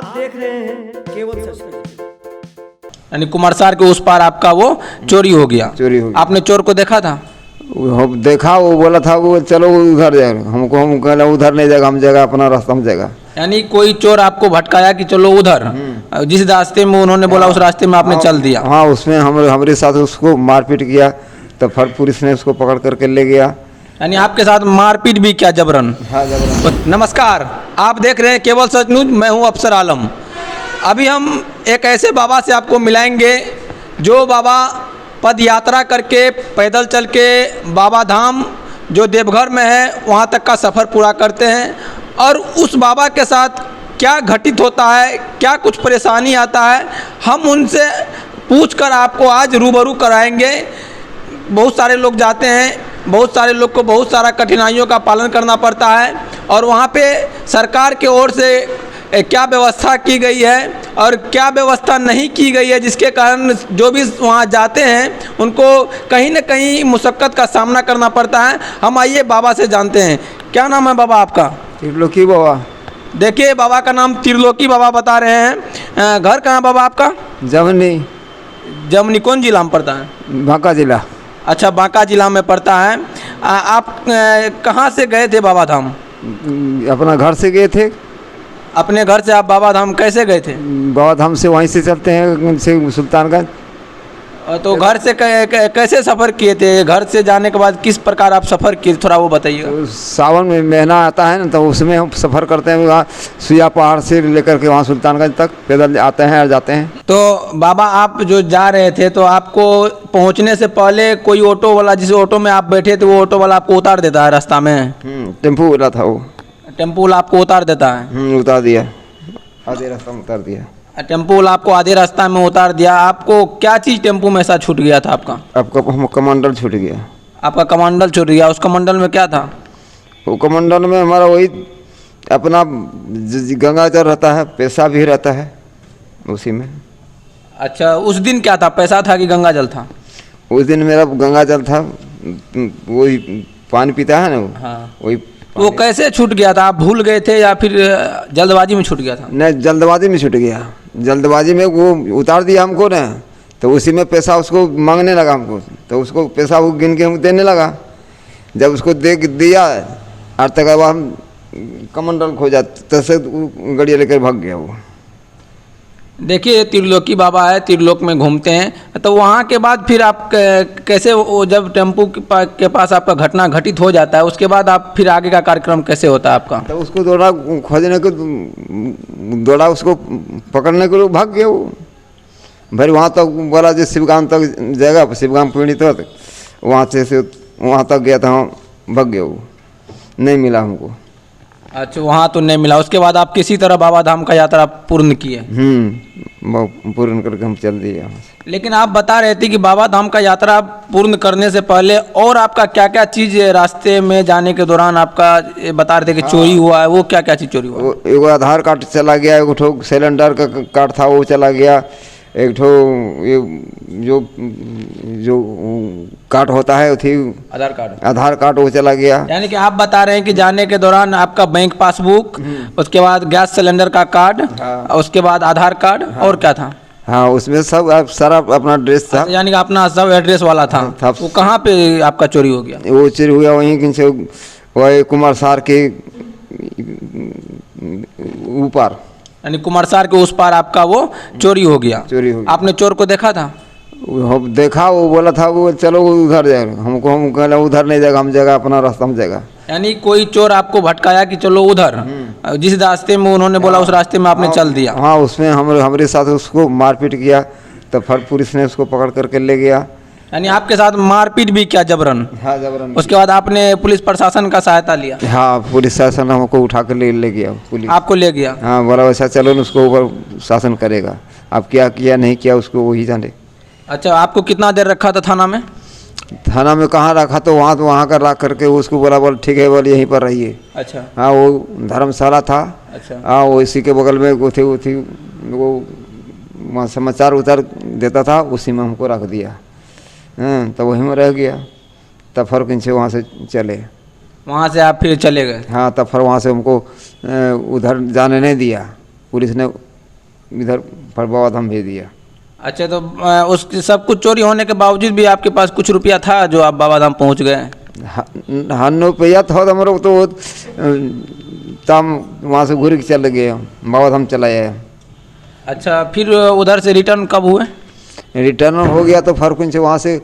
आप देख रहे हैं केवल सच तक। यानी कुमारसार के उस पार आपका वो चोरी हो गया। चोरी हो गया। आपने चोर को देखा था? हम देखा, वो बोला था वो चलो उधर जाएगा, हम कहला उधर नहीं जाएगा, हम जाएगा अपना रास्ता में जाएगा। यानी कोई चोर आपको भटकाया कि चलो उधर, जिस रास्ते में उन्होंने बोला उस रास्ते में आपने चल दिया। हाँ, उसमें हमारे साथ उसको मारपीट किया, तो फिर पुलिस ने उसको पकड़ करके ले गया। यानी आपके साथ मारपीट भी किया जबरन? हाँ, जबरन। नमस्कार, आप देख रहे हैं केवल सच न्यूज। मैं हूं अफसर आलम। अभी हम एक ऐसे बाबा से आपको मिलाएंगे जो बाबा पद यात्रा करके पैदल चल के बाबा धाम जो देवघर में है वहां तक का सफ़र पूरा करते हैं, और उस बाबा के साथ क्या घटित होता है, क्या कुछ परेशानी आता है, हम उनसे पूछकर आपको आज रूबरू कराएंगे। बहुत सारे लोग जाते हैं, बहुत सारे लोग को बहुत सारा कठिनाइयों का पालन करना पड़ता है, और वहाँ पे सरकार की ओर से क्या व्यवस्था की गई है और क्या व्यवस्था नहीं की गई है, जिसके कारण जो भी वहाँ जाते हैं उनको कहीं न कहीं मुशक्क़त का सामना करना पड़ता है। हम आइए बाबा से जानते हैं। क्या नाम है बाबा आपका? त्रिलोकी बाबा। देखिए, बाबा का नाम त्रिलोकी बाबा बता रहे हैं। घर कहाँ बाबा आपका? जमनी। जमनी कौन जिला में पड़ता है? बांका जिला। अच्छा, बांका जिला में पड़ता है। आप कहाँ से गए थे बाबा धाम? अपना घर से गए थे। अपने घर से आप बाबा धाम कैसे गए थे? बाबा धाम से वहीं से चलते हैं से सुल्तानगंज। तो घर से कैसे सफ़र किए थे? घर से जाने के बाद किस प्रकार आप सफ़र किए, थोड़ा वो बताइए। तो सावन में महीना आता है ना, तो उसमें हम सफ़र करते हैं, वहाँ सुइया पहाड़ से लेकर के वहाँ सुल्तानगंज तक पैदल आते हैं और जाते हैं। तो बाबा आप जो जा रहे थे, तो आपको पहुंचने से पहले कोई ऑटो वाला, जिस ऑटो में आप बैठे थे, वो ऑटो वाला आपको उतार देता है रास्ता में? टेम्पू वाला था वो। टेम्पो वाला आपको उतार देता है? उतार दिया, आधे रास्ता में उतार दिया। टेम्पो वाला आपको आधे रास्ता में उतार दिया। आपको क्या चीज़ टेम्पो में ऐसा छूट गया था आपका? आपका कमंडल छूट गया। आपका कमंडल छूट गया। उस कमंडल में क्या था? वो कमंडल में हमारा वही अपना गंगा जल रहता है, पैसा भी रहता है उसी में। अच्छा, उस दिन क्या था, पैसा था कि गंगा जल था? उस दिन मेरा गंगा जल था, वही पानी पीता है ना वो। हाँ। वही। वो कैसे छूट गया था? आप भूल गए थे या फिर जल्दबाजी में छूट गया था? नहीं, जल्दबाजी में छूट गया। जल्दबाजी में वो उतार दिया हमको ना, तो उसी में पैसा उसको मांगने लगा हमको, तो उसको पैसा वो गिन के हमको देने लगा। जब उसको दे दिया और तक अब हम कमंडल खो जाते, तैसे गड़िया लेकर भाग गया वो। देखिए, त्रिलोकी बाबा है, त्रिलोक में घूमते हैं। तो वहाँ के बाद फिर आप कैसे, वो जब टेम्पू के पास आपका घटना घटित हो जाता है, उसके बाद आप फिर आगे का कार्यक्रम कैसे होता है आपका? तो उसको दौड़ा खोजने को, दौड़ा उसको पकड़ने को भाग गया वो। भाई वहाँ तक बोला जो शिवगाम तक जाएगा, शिवगाम पीढ़ी तक, वहाँ से वहाँ तक गया था, भाग गया वो, नहीं मिला हमको। अच्छा, वहाँ तो नहीं मिला। उसके बाद आप किसी तरह बाबा धाम का यात्रा पूर्ण किए? पूर्ण करके हम चल दिए यहाँ से। लेकिन आप बता रहे थे कि बाबा धाम का यात्रा पूर्ण करने से पहले और आपका क्या क्या चीज़ रास्ते में जाने के दौरान आपका बता रहे थे कि चोरी हुआ है, वो क्या क्या चीज़ चोरी हुआ? एगो आधार कार्ड चला गया, एगो ठो सिलेंडर का कार्ड था वो चला गया, एक ठो ये जो कार्ड होता है थी, आधार कार्ड वो चला गया। यानी कि आप बता रहे हैं कि जाने के दौरान आपका बैंक पासबुक, उसके बाद गैस सिलेंडर का कार्ड, उसके बाद आधार कार्ड, और क्या था? हाँ, उसमें सब सारा अपना ड्रेस था। अच्छा, यानी कि अपना सब एड्रेस वाला था। वो कहाँ पे आपका चोरी हो गया? वो चोरी हुआ वहीं से, वही कुमारसार के ऊपर। यानी कुमारसार के उस पार आपका वो चोरी हो गया। चोरी हो गया। आपने चोर को देखा था? हम देखा, वो बोला था वो चलो उधर जाएगा, हम कहला उधर नहीं जाएगा, हम जाएगा अपना रास्ता में जाएगा। यानी कोई चोर आपको भटकाया कि चलो उधर, जिस रास्ते में उन्होंने बोला उस रास्ते में आपने चल दिया। हाँ, उसमें हमारे साथ उसको मारपीट किया, तो फिर पुलिस ने उसको पकड़ करके ले गया। यानी आपके साथ मारपीट भी किया जबरन? हाँ, जबरन। उसके बाद आपने पुलिस प्रशासन का सहायता लिया? हाँ, पुलिस शासन हमको उठा कर ले गया पुलिस। आपको ले गया? हाँ, बोला वैसा चलो न, उसको ऊपर शासन करेगा। आप क्या किया नहीं किया उसको वही जाने। अच्छा, आपको कितना देर रखा था थाना में? थाना में कहाँ रखा, तो वहाँ का रख करके उसको बोल ठीक है, बोल यहीं पर रहिए। अच्छा। हाँ, वो धर्मशाला था। अच्छा। हाँ, वो इसी के बगल में वो थी वो वहाँ समाचार उतार देता था, उसी में हमको रख दिया। तो वहीं में रह गया। तब फिर किनसे वहाँ से चले, वहाँ से आप फिर चले गए? हाँ, तब फिर वहाँ से हमको उधर जाने नहीं दिया, पुलिस ने इधर पर बाबा धाम भेज दिया। अच्छा, तो उस सब कुछ चोरी होने के बावजूद भी आपके पास कुछ रुपया था जो आप बाबा धाम पहुँच गए? हाँ, रुपया था तो हमारा तो तम वहाँ से घूर के चले गए, बाबा धाम चला आया। अच्छा, फिर उधर से रिटर्न कब हुए? रिटर्न हो गया तो फर्क से वहाँ से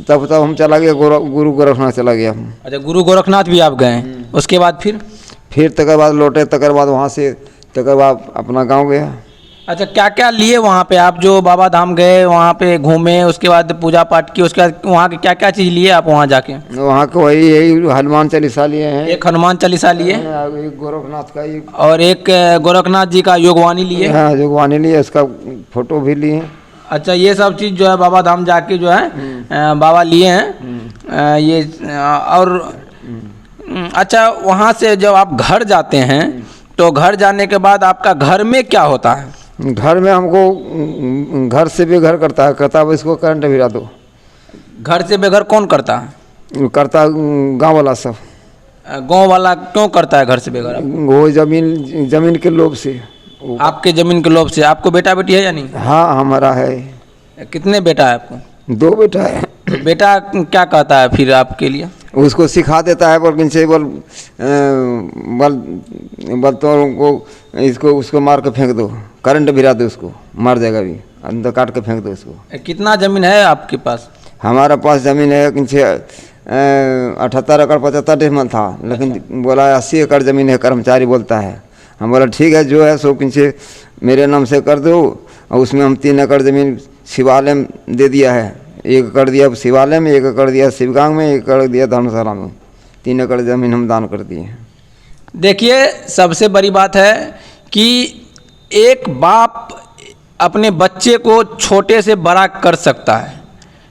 तब हम चला गया गुरु गोरखनाथ चला गया। अच्छा, गुरु गोरखनाथ भी आप गए? उसके बाद फिर तकर बाद लौटे, तकर बाद वहाँ से तकर बाद अपना गांव गया। अच्छा, क्या क्या लिए वहाँ पे आप जो बाबा धाम गए, वहाँ पे घूमे, उसके बाद पूजा पाठ की, उसके बाद वहाँ के क्या क्या चीज़ लिए आप वहाँ जाके? वहाँ के वही यही हनुमान चालीसा लिए हैं, एक हनुमान चालीसा लिए, एक गोरखनाथ का और एक गोरखनाथ जी का योगवाणी लिए। हाँ, योगवाणी लिए, उसका फोटो भी लिए। अच्छा, ये सब चीज़ जो है बाबा धाम जाके जो है बाबा लिए हैं ये। और अच्छा, वहाँ से जब आप घर जाते हैं तो घर जाने के बाद आपका घर में क्या होता है? घर में हमको घर से बेघर करता है, कहता है इसको करंट भिरा दो। घर से बेघर कौन करता है? करता गांव वाला सब। गांव वाला क्यों करता है घर से बेघर? वो जमीन के लोभ से। आपके ज़मीन के लोभ से। आपको बेटा बेटी है या नहीं? हाँ, हमारा है। कितने बेटा है आपको? 2 बेटा है। तो बेटा क्या कहता है फिर आपके लिए? उसको सिखा देता है, पर से बल तो उनको इसको उसको मार के फेंक दो, करंट भिरा दो, उसको मार जाएगा भी, अंदर काट के फेंक दो उसको। कितना ज़मीन है आपके पास? हमारा पास ज़मीन है 78 एकड़ 75 डेसिमल था, लेकिन बोला 80 एकड़ ज़मीन है, कर्मचारी बोलता है। हम बोला ठीक है, जो है सो पीछे मेरे नाम से कर दो, और उसमें हम 3 एकड़ ज़मीन शिवालय में दे दिया है। 1 एकड़ दिया शिवालय में, 1 एकड़ दिया शिवगांग में, 1 एकड़ दिया धर्मशाला में। 3 एकड़ ज़मीन हम दान कर दिए। देखिए, सबसे बड़ी बात है कि एक बाप अपने बच्चे को छोटे से बड़ा कर सकता है,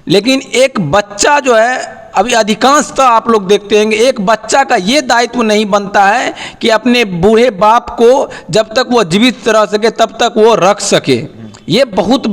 लेकिन एक बच्चा जो है, अभी अधिकांशतः आप लोग देखते हैं, एक बच्चा का ये दायित्व नहीं बनता है कि अपने बूढ़े बाप को जब तक वो जीवित रह सके तब तक वो रख सके। ये बहुत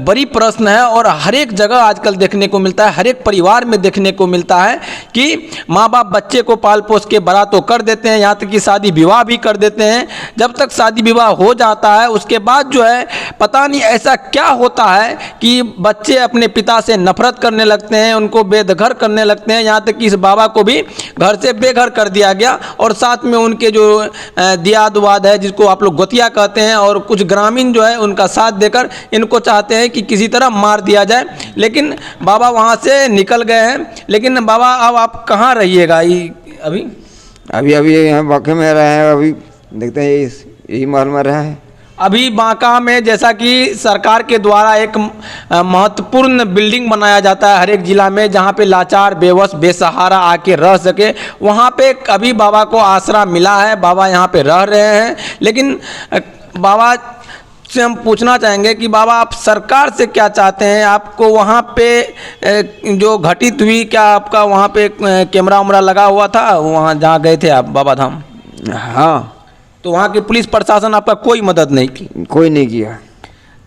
बड़ी प्रश्न है, और हर एक जगह आजकल देखने को मिलता है, हर एक परिवार में देखने को मिलता है कि माँ बाप बच्चे को पाल पोस के बड़ा तो कर देते हैं, यहाँ तक कि शादी विवाह भी कर देते हैं। जब तक शादी विवाह हो जाता है उसके बाद जो है पता नहीं ऐसा क्या होता है कि बच्चे अपने पिता से नफरत करने लगते हैं, उनको बेदखल करने लगते हैं, यहाँ तक कि इस बाबा को भी घर से बेघर कर दिया गया, और साथ में उनके जो दियाद वाद है, जिसको आप लोग गोतिया कहते हैं, और कुछ ग्रामीण जो है उनका साथ देकर इनको चाहते हैं कि किसी तरह मार दिया जाए। लेकिन बाबा वहाँ से निकल गए हैं। लेकिन बाबा, अब आप कहाँ रहिएगा अभी? अभी यहाँ बांके में रहे हैं। अभी देखते हैं यही महल में रहे हैं। अभी बांका में जैसा कि सरकार के द्वारा एक महत्वपूर्ण बिल्डिंग बनाया जाता है हर एक जिला में, जहाँ पे लाचार बेवश बेसहारा आके रह सके, वहाँ पे अभी बाबा को आसरा मिला है, बाबा यहाँ पे रह रहे हैं। लेकिन बाबा से हम पूछना चाहेंगे कि बाबा, आप सरकार से क्या चाहते हैं? आपको वहाँ पे जो घटित हुई, क्या आपका वहाँ पे कैमरा वैमरा लगा हुआ था वहाँ जहाँ गए थे आप बाबा धाम? हाँ। तो वहाँ की पुलिस प्रशासन आपका कोई मदद नहीं की? कोई नहीं किया।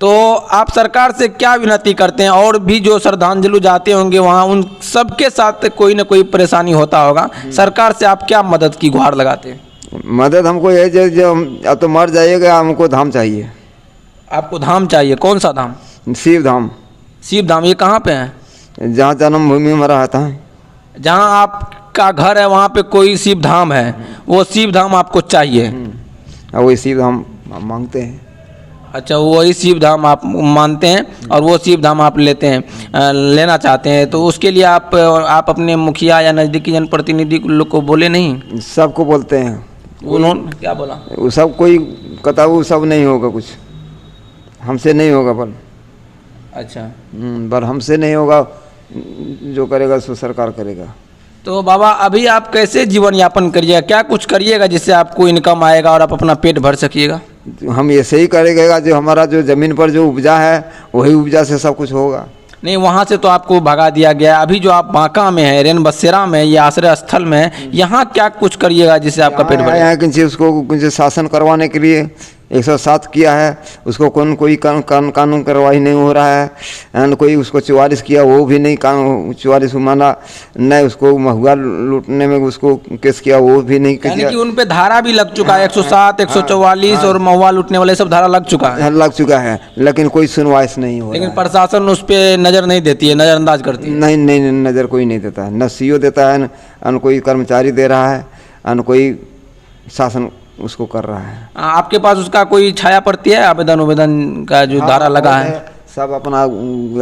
तो आप सरकार से क्या विनती करते हैं? और भी जो श्रद्धांजलि जाते होंगे वहाँ, उन सबके साथ कोई ना कोई परेशानी होता होगा, सरकार से आप क्या मदद की गुहार लगाते हैं? मदद हमको ये जो अब तो मर जाइएगा, हमको धाम चाहिए। आपको धाम चाहिए? कौन सा धाम? शिव धाम। शिव धाम ये कहाँ पे है? जहाँ जन्मभूमि हमारा रहता है। जहाँ आपका घर है वहाँ पे कोई शिव धाम है, वो शिव धाम आपको चाहिए? और वही शिव धाम मांगते हैं। अच्छा, वही शिव धाम आप मानते हैं और वो शिव धाम आप लेना चाहते हैं। तो उसके लिए आप अपने मुखिया या नज़दीकी जनप्रतिनिधि लोग को बोले नहीं? सबको बोलते हैं। उन्होंने क्या बोला? वो सब कोई कहता वो सब नहीं होगा, कुछ हमसे नहीं होगा। पर अच्छा, पर हमसे नहीं होगा, जो करेगा सो सरकार करेगा। तो बाबा, अभी आप कैसे जीवन यापन करिएगा? क्या कुछ करिएगा जिससे आपको इनकम आएगा और आप अपना पेट भर सकिएगा? हम ऐसे ही करेगा, जो हमारा जो ज़मीन पर जो उपजा है वही उपजा से सब कुछ होगा। नहीं, वहाँ से तो आपको भगा दिया गया। अभी जो आप बांका में है, रेन बसेरा में, ये आश्रय स्थल में, यहाँ क्या कुछ करिएगा जिससे आपका पेट भरे? यहाँ किसी उसको कुछ शासन करवाने के लिए 107 किया है, उसको कोई कानून कार्रवाई नहीं हो रहा है। एंड कोई उसको 44 किया, वो भी नहीं 44 माना, नहीं उसको महुआ लूटने में उसको केस किया, वो भी नहीं यानी किया। कि उन पे धारा भी लग चुका है, 107, 144 और महुआ लूटने वाले सब धारा लग चुका है। लग चुका है, लेकिन कोई सुनवाई नहीं हो लेकिन रहा है। प्रशासन उस पे नज़र नहीं देती है, नज़रअंदाज करती है। नहीं नहीं नहीं, नज़र कोई नहीं देता है, न सीओ देता है, न कोई कर्मचारी दे रहा है, न कोई शासन उसको कर रहा है। आपके पास उसका कोई छाया पड़ती है, आवेदन का जो धारा लगा है? सब अपना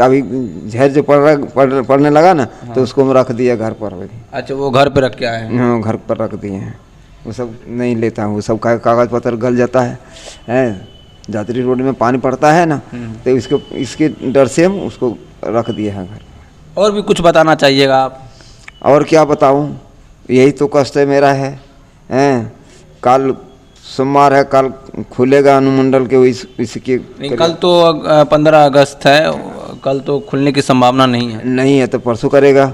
अभी झेर जो पढ़ने लगा ना, तो उसको हम रख दिया घर पर। अच्छा, वो घर पे रख के आए हैं। हाँ, घर पर रख दिए हैं। वो सब नहीं लेता हूँ, वो सब कागज़ पत्र गल जाता है। जातरी रोड में पानी पड़ता है ना, तो इसके डर से हम उसको रख दिए हैं घर। और भी कुछ बताना चाहिएगा आप? और क्या बताऊँ, यही तो कष्ट है मेरा है। कल सोमवार है, कल खुलेगा अनुमंडल के इसके। नहीं, कल तो 15 अगस्त है, कल तो खुलने की संभावना नहीं है। नहीं है तो परसों करेगा,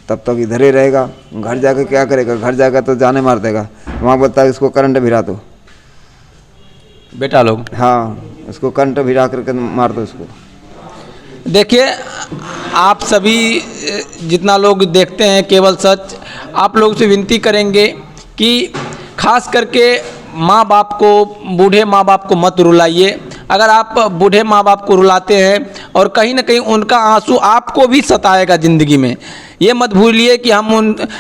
तब तक इधर ही रहेगा। घर जाकर क्या करेगा? घर जाकर तो जाने मार देगा। वहाँ बोलता है इसको करंट भिरा दो, बेटा लोग। हाँ, उसको करंट भिरा करके मार दो उसको। देखिए, आप सभी जितना लोग देखते हैं केवल सच, आप लोग से विनती करेंगे कि खास करके माँ बाप को, बूढ़े माँ बाप को मत रुलाइए। अगर आप बूढ़े माँ बाप को रुलाते हैं और कहीं ना कहीं उनका आंसू आपको भी सताएगा ज़िंदगी में, ये मत भूलिए कि हम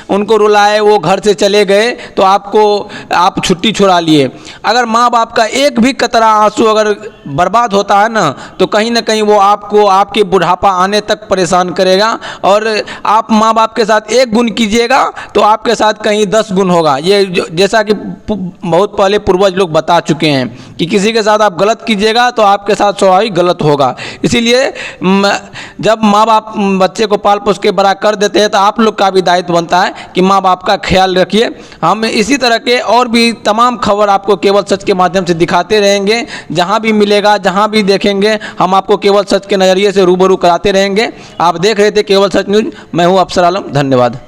उनको रुलाए, वो घर से चले गए तो आप छुट्टी छुड़ा लिए। अगर माँ बाप का एक भी कतरा आंसू अगर बर्बाद होता है ना, तो कहीं ना कहीं वो आपको आपके बुढ़ापा आने तक परेशान करेगा। और आप माँ बाप के साथ एक गुण कीजिएगा तो आपके साथ कहीं 10 गुण होगा। ये जैसा कि बहुत पहले पूर्वज लोग बता चुके हैं कि किसी के साथ आप गलत कीजिएगा तो आपके साथ स्वाभाविक गलत होगा। इसीलिए जब माँ बाप बच्चे को पाल पोस के बड़ा कर देते हैं तो आप लोग का भी दायित्व बनता है कि माँ बाप का ख्याल रखिए। हम इसी तरह के और भी तमाम खबर आपको केवल सच के माध्यम से दिखाते रहेंगे। जहाँ भी मिलेगा, जहाँ भी देखेंगे, हम आपको केवल सच के नज़रिए से रूबरू कराते रहेंगे। आप देख रहे थे केवल सच न्यूज़, मैं हूँ अफसर आलम। धन्यवाद।